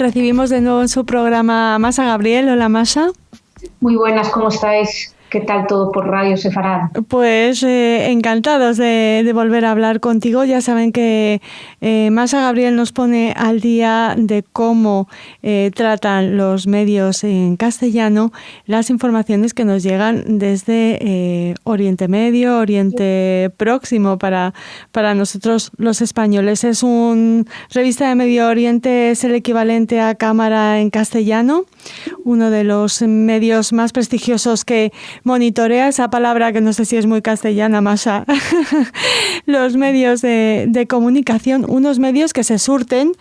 recibimos de nuevo en su programa a Masha Gabriel. Hola, Masha. Muy buenas, ¿cómo estáis? ¿Qué tal todo por Radio Sefarad? Pues encantados de volver a hablar contigo. Ya saben que Masha Gabriel nos pone al día de cómo tratan los medios en castellano las informaciones que nos llegan desde Oriente Medio, Oriente Próximo para nosotros los españoles. Es una revista de Medio Oriente, es el equivalente a Cámara en castellano, uno de los medios más prestigiosos que monitorea, esa palabra que no sé si es muy castellana, Masha, los medios de comunicación, unos medios que se surten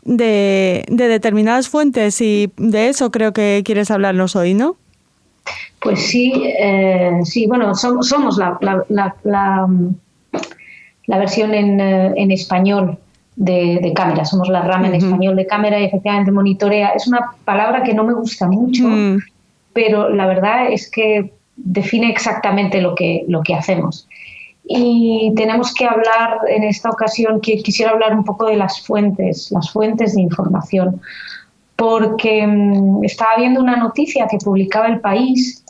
de determinadas fuentes, y de eso creo que quieres hablarnos hoy, ¿no? Pues sí, bueno, somos la versión en español de Cámara, somos la rama en español de Cámara y efectivamente monitorea. Es una palabra que no me gusta mucho, pero la verdad es que define exactamente lo que hacemos. Y tenemos que hablar en esta ocasión, quisiera hablar un poco de las fuentes de información, porque estaba viendo una noticia que publicaba El País,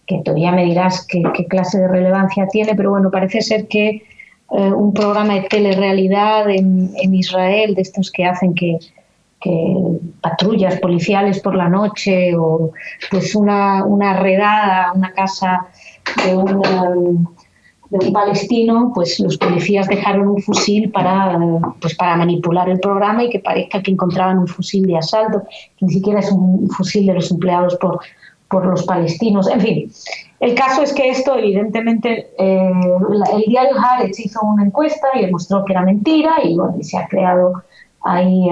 que todavía me dirás qué clase de relevancia tiene, pero bueno, parece ser que un programa de telerrealidad en Israel, de estos que hacen que patrullas policiales por la noche, o pues una redada a una casa de un palestino, pues los policías dejaron un fusil para manipular el programa y que parezca que encontraban un fusil de asalto, que ni siquiera es un fusil de los empleados por los palestinos. En fin, el caso es que esto, evidentemente, el diario Haaretz hizo una encuesta y demostró que era mentira, y bueno, se ha creado ahí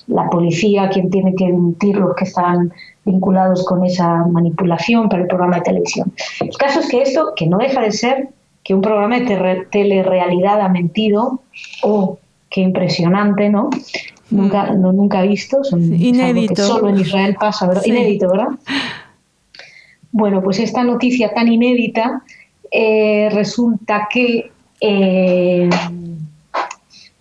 la policía, quien tiene que emitir los que están vinculados con esa manipulación para el programa de televisión. El caso es que esto, que no deja de ser que un programa de telerrealidad ha mentido, qué impresionante, ¿no? Nunca he visto, inédito. Es algo que solo en Israel pasa, ¿verdad? Sí. Inédito, ¿verdad? Bueno, pues esta noticia tan inédita resulta que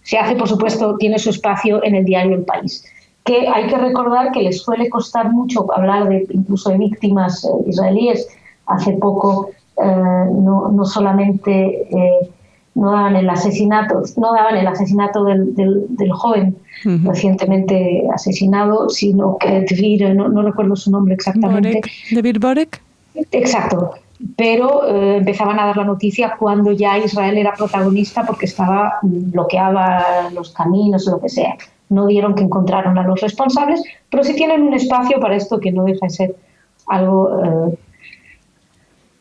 se hace, por supuesto, tiene su espacio en el diario El País, que hay que recordar que les suele costar mucho hablar incluso de víctimas israelíes. Hace poco no solamente no daban el asesinato del joven recientemente asesinado, sino que Dvir, no recuerdo su nombre exactamente. Dvir Borek. Exacto. Pero empezaban a dar la noticia cuando ya Israel era protagonista, porque bloqueaba los caminos o lo que sea. No dieron que encontraron a los responsables, pero sí tienen un espacio para esto que no deja de ser algo,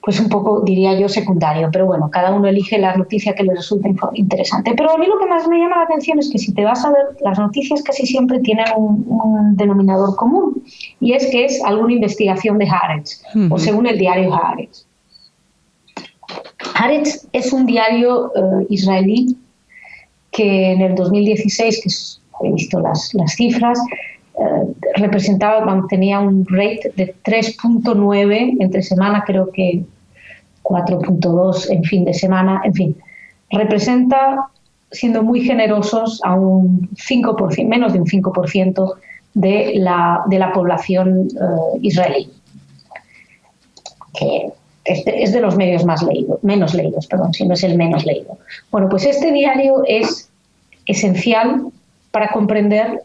pues un poco, diría yo, secundario. Pero bueno, cada uno elige la noticia que le resulta interesante. Pero a mí lo que más me llama la atención es que si te vas a ver, las noticias casi siempre tienen un denominador común, y es que es alguna investigación de Haaretz, o según el diario Haaretz. Haaretz es un diario israelí que en el 2016, que he visto las cifras, tenía un rate de 3.9 entre semana, creo que 4.2 en fin de semana, en fin. Representa, siendo muy generosos, a un 5%, menos de un 5% de la población israelí, que es de los medios menos leídos, si no es el menos leído. Bueno, pues este diario es esencial para comprender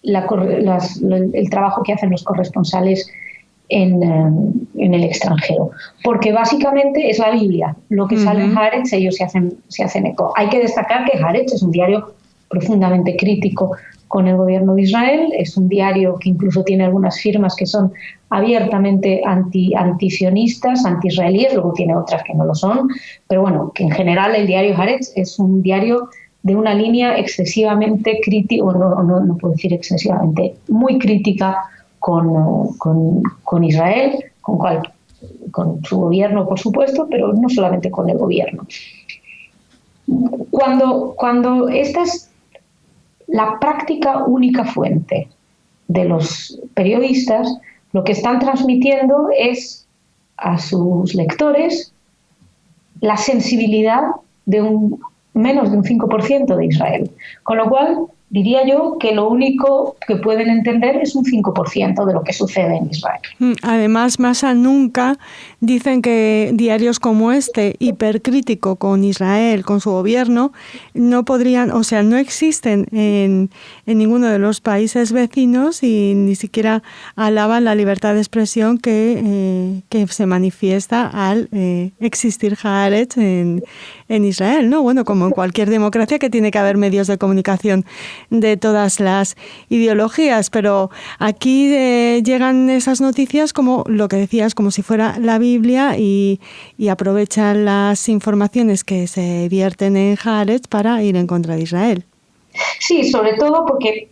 el trabajo que hacen los corresponsales en el extranjero, porque básicamente es la Biblia. Lo que sale en Haaretz, ellos se hacen eco. Hay que destacar que Haaretz es un diario profundamente crítico con el gobierno de Israel, es un diario que incluso tiene algunas firmas que son abiertamente antisionistas, anti-israelíes, luego tiene otras que no lo son, pero bueno, que en general el diario Haaretz es un diario de una línea excesivamente crítica, o no puedo decir excesivamente, muy crítica con Israel, con su gobierno, por supuesto, pero no solamente con el gobierno. Cuando esta es la práctica única fuente de los periodistas, lo que están transmitiendo es a sus lectores la sensibilidad de menos de un 5% de Israel. Con lo cual, diría yo que lo único que pueden entender es un 5% de lo que sucede en Israel. Además, Masha, nunca dicen que diarios como este, hipercrítico con Israel, con su gobierno, no podrían, o sea, no existen en ninguno de los países vecinos y ni siquiera alaban la libertad de expresión que se manifiesta al existir Haaretz en Israel, ¿no? Bueno, como en cualquier democracia que tiene que haber medios de comunicación de todas las ideologías, pero aquí llegan esas noticias como lo que decías, como si fuera la Biblia y aprovechan las informaciones que se vierten en Haaretz para ir en contra de Israel. Sí, sobre todo porque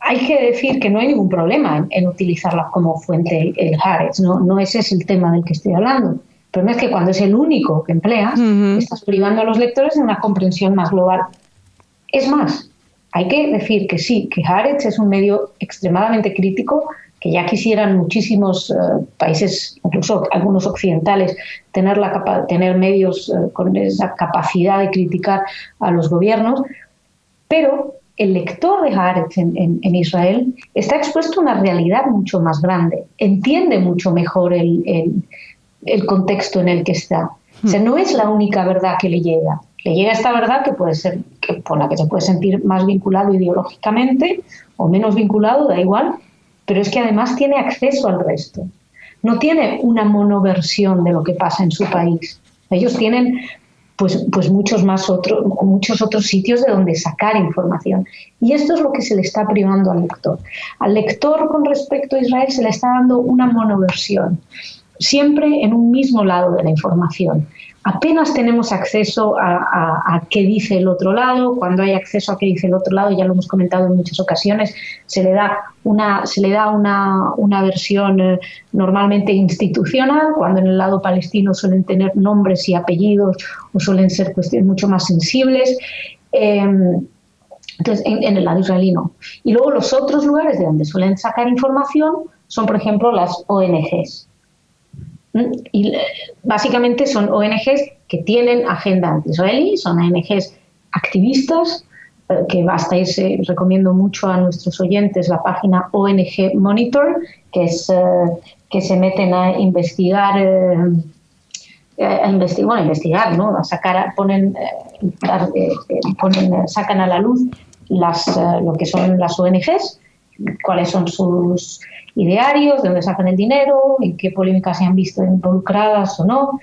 hay que decir que no hay ningún problema en utilizarla como fuente el Haaretz, no ese es el tema del que estoy hablando. El problema es que cuando es el único que empleas, estás privando a los lectores de una comprensión más global. Es más, hay que decir que sí, que Haaretz es un medio extremadamente crítico, que ya quisieran muchísimos países, incluso algunos occidentales, tener medios con esa capacidad de criticar a los gobiernos, pero el lector de Haaretz en Israel está expuesto a una realidad mucho más grande, entiende mucho mejor el contexto en el que está. O sea, no es la única verdad que le llega esta verdad que puede ser, con la que se puede sentir más vinculado ideológicamente o menos vinculado, da igual, pero es que además tiene acceso al resto. No tiene una monoversión de lo que pasa en su país. Ellos tienen pues muchos otros sitios de donde sacar información. Y esto es lo que se le está privando al lector. Al lector con respecto a Israel se le está dando una monoversión, siempre en un mismo lado de la información. Apenas tenemos acceso a qué dice el otro lado. Cuando hay acceso a qué dice el otro lado, ya lo hemos comentado en muchas ocasiones, se le da una versión normalmente institucional, cuando en el lado palestino suelen tener nombres y apellidos o suelen ser cuestiones mucho más sensibles. Entonces, en el lado israelí no. Y luego los otros lugares de donde suelen sacar información son, por ejemplo, las ONGs. Y básicamente son ONGs que tienen agenda anti-israelí, son ONGs activistas, que basta irse, recomiendo mucho a nuestros oyentes la página ONG Monitor, que se meten a investigar, ¿no? Sacan a la luz lo que son las ONGs, cuáles son sus idearios, de dónde sacan el dinero, en qué polémicas se han visto involucradas o no.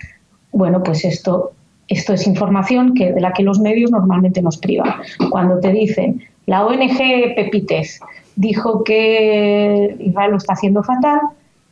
Bueno, pues esto es información de la que los medios normalmente nos privan. Cuando te dicen, la ONG Pepitez dijo que Israel lo está haciendo fatal,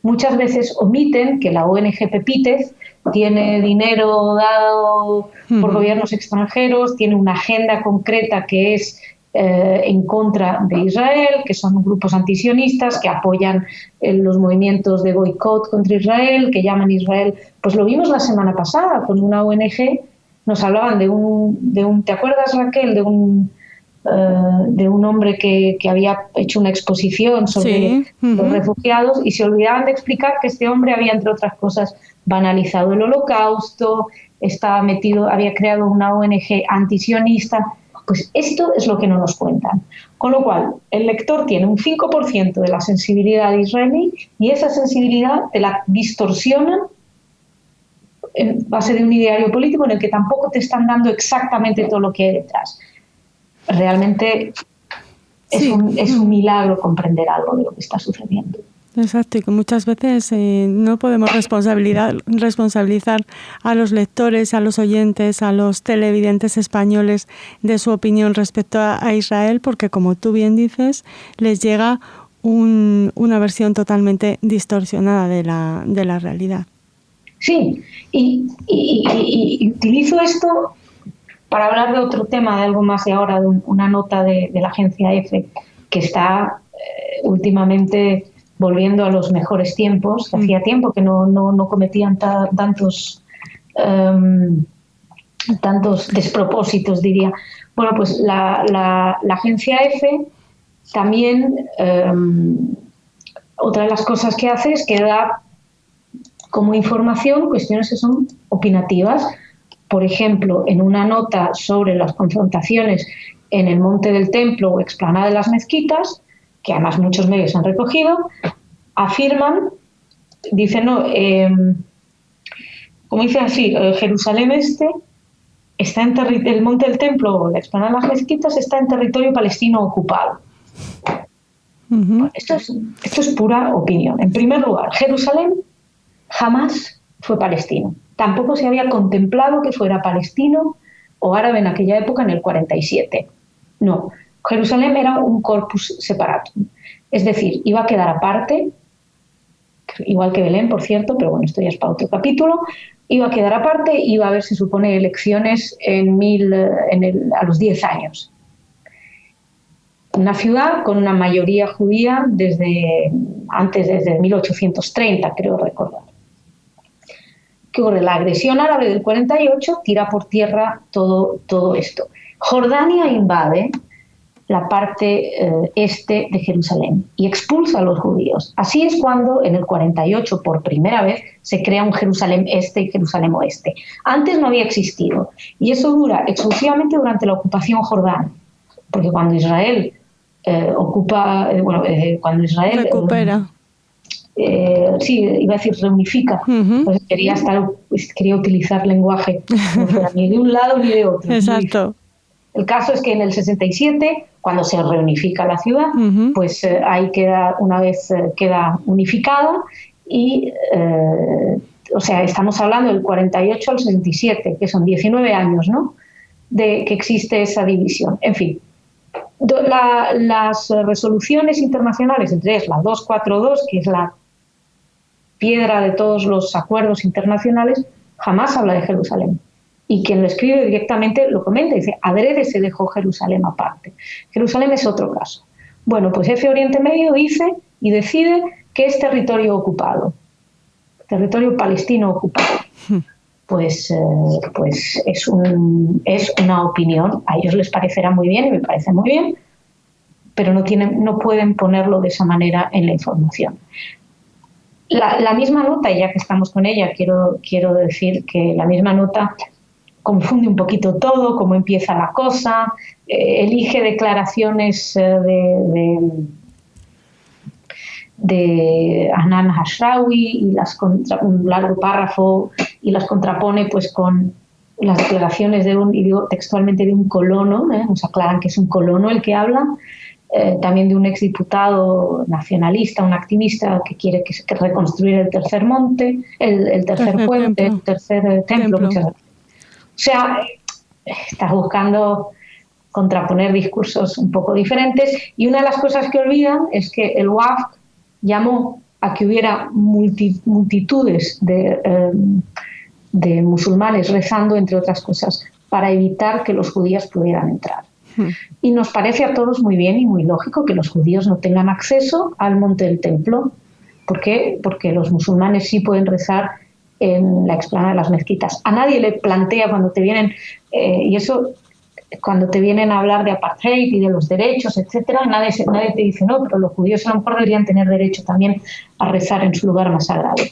muchas veces omiten que la ONG Pepitez tiene dinero dado por gobiernos extranjeros, tiene una agenda concreta que es en contra de Israel, que son grupos antisionistas que apoyan los movimientos de boicot contra Israel, que llaman a Israel. Pues lo vimos la semana pasada con una ONG, nos hablaban de un ¿te acuerdas, Raquel? De un hombre que había hecho una exposición sobre los refugiados y se olvidaban de explicar que este hombre había, entre otras cosas, banalizado el Holocausto, había creado una ONG antisionista. Pues esto es lo que no nos cuentan. Con lo cual, el lector tiene un 5% de la sensibilidad israelí y esa sensibilidad te la distorsionan en base de un ideario político en el que tampoco te están dando exactamente todo lo que hay detrás. Realmente es un milagro comprender algo de lo que está sucediendo. Exacto, y que muchas veces no podemos responsabilizar a los lectores, a los oyentes, a los televidentes españoles de su opinión respecto a Israel, porque como tú bien dices, les llega una versión totalmente distorsionada de la realidad. Sí, y utilizo esto para hablar de otro tema, de algo más de ahora, de una nota de la agencia EFE, que está últimamente volviendo a los mejores tiempos. Hacía tiempo que no cometían tantos despropósitos, diría. Bueno, pues la agencia EFE también, otra de las cosas que hace es que da como información cuestiones que son opinativas. por ejemplo, en una nota sobre las confrontaciones en el Monte del Templo o explanada de las mezquitas, que además muchos medios han recogido, afirman, dicen, no, como dicen así, Jerusalén Este está en el Monte del Templo o la explanada de las mezquitas está en territorio palestino ocupado. Bueno, esto es pura opinión. En primer lugar, Jerusalén jamás fue palestino. Tampoco se había contemplado que fuera palestino o árabe en aquella época, en el 47. No, Jerusalén era un corpus separatum. Es decir, iba a quedar aparte, igual que Belén, por cierto, pero bueno, esto ya es para otro capítulo. Iba a quedar aparte, iba a haber, se supone, elecciones a los 10 años. Una ciudad con una mayoría judía desde 1830, creo recordar. ¿Qué ocurre? La agresión árabe del 48 tira por tierra todo esto. Jordania invade la parte este de Jerusalén y expulsa a los judíos. Así es cuando en el 48 por primera vez se crea un Jerusalén Este y Jerusalén Oeste. Antes no había existido y eso dura exclusivamente durante la ocupación jordana, porque cuando Israel cuando Israel recupera. Sí, iba a decir reunifica, pues quería utilizar lenguaje no fuera ni de un lado ni de otro. Exacto. El caso es que en el 67, cuando se reunifica la ciudad, pues ahí queda unificada y, o sea, estamos hablando del 48 al 67, que son 19 años, ¿no?, de que existe esa división. En fin, las resoluciones internacionales, entre ellas la 242, que es la piedra de todos los acuerdos internacionales, jamás habla de Jerusalén. Y quien lo escribe directamente lo comenta, dice, adrede se dejó Jerusalén aparte. Jerusalén es otro caso. Bueno, pues F Oriente Medio dice y decide que es territorio ocupado, territorio palestino ocupado. Pues es una opinión, a ellos les parecerá muy bien y me parece muy bien, pero no pueden ponerlo de esa manera en la información. La misma nota, y ya que estamos con ella, quiero decir que la misma nota confunde un poquito todo, cómo empieza la cosa, elige declaraciones de Hanan Hashrawi y un largo párrafo y las contrapone pues con las declaraciones y digo textualmente de un colono, nos aclaran que es un colono el que habla, también de un exdiputado nacionalista, un activista que quiere que reconstruir el tercer monte, el tercer puente, el tercer templo. Muchas gracias. O sea, estás buscando contraponer discursos un poco diferentes y una de las cosas que olvidan es que el Waqf llamó a que hubiera multitudes de musulmanes rezando, entre otras cosas, para evitar que los judíos pudieran entrar. Y nos parece a todos muy bien y muy lógico que los judíos no tengan acceso al monte del templo. ¿Por qué? Porque los musulmanes sí pueden rezar en la explanada de las mezquitas. A nadie le plantea cuando te vienen, cuando te vienen a hablar de apartheid y de los derechos, etcétera, nadie te dice, no, pero los judíos a lo mejor deberían tener derecho también a rezar en su lugar más sagrado.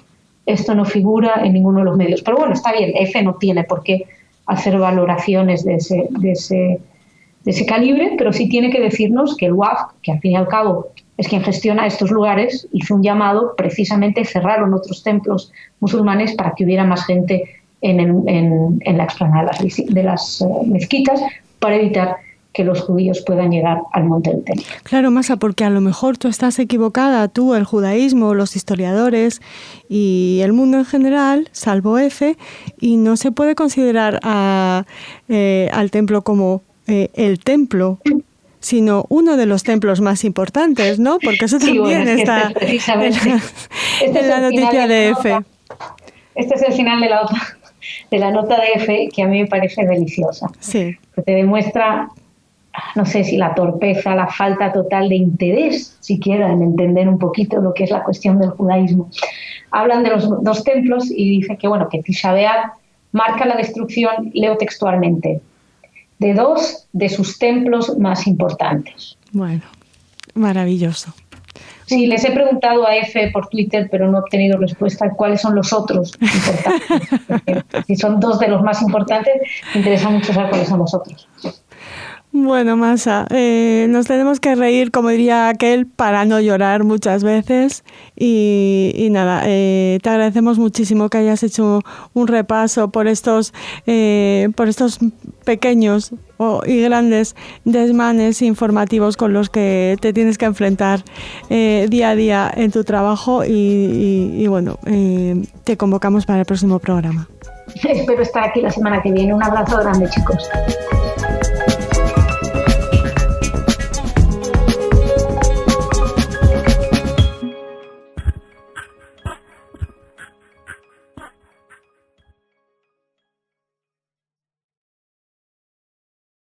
Esto no figura en ninguno de los medios. Pero bueno, está bien, EFE no tiene por qué hacer valoraciones de ese calibre, pero sí tiene que decirnos que el Waqf, que al fin y al cabo es quien gestiona estos lugares, hizo un llamado, precisamente cerraron otros templos musulmanes para que hubiera más gente en la explanada de las mezquitas, para evitar que los judíos puedan llegar al monte del templo. Claro, Masa, porque a lo mejor tú estás equivocada, tú, el judaísmo, los historiadores y el mundo en general, salvo F, y no se puede considerar al templo como el templo, sino uno de los templos más importantes, ¿no? Porque eso también está en la noticia de F. Este es el final de la nota de F, que a mí me parece deliciosa. Sí. Que te demuestra, no sé si la torpeza, la falta total de interés, siquiera, en entender un poquito lo que es la cuestión del judaísmo. Hablan de los dos templos y dice que Tisha B'Av marca la destrucción, leo textualmente, de dos de sus templos más importantes. Bueno, maravilloso. Sí, les he preguntado a Efe por Twitter, pero no he obtenido respuesta. ¿Cuáles son los otros importantes? Si son 2 de los más importantes, me interesa mucho saber cuáles son los otros. Bueno, Masha, nos tenemos que reír, como diría aquel, para no llorar muchas veces. Y nada, te agradecemos muchísimo que hayas hecho un repaso por estos pequeños y grandes desmanes informativos con los que te tienes que enfrentar día a día en tu trabajo. Y bueno, te convocamos para el próximo programa. Espero estar aquí la semana que viene. Un abrazo grande, chicos.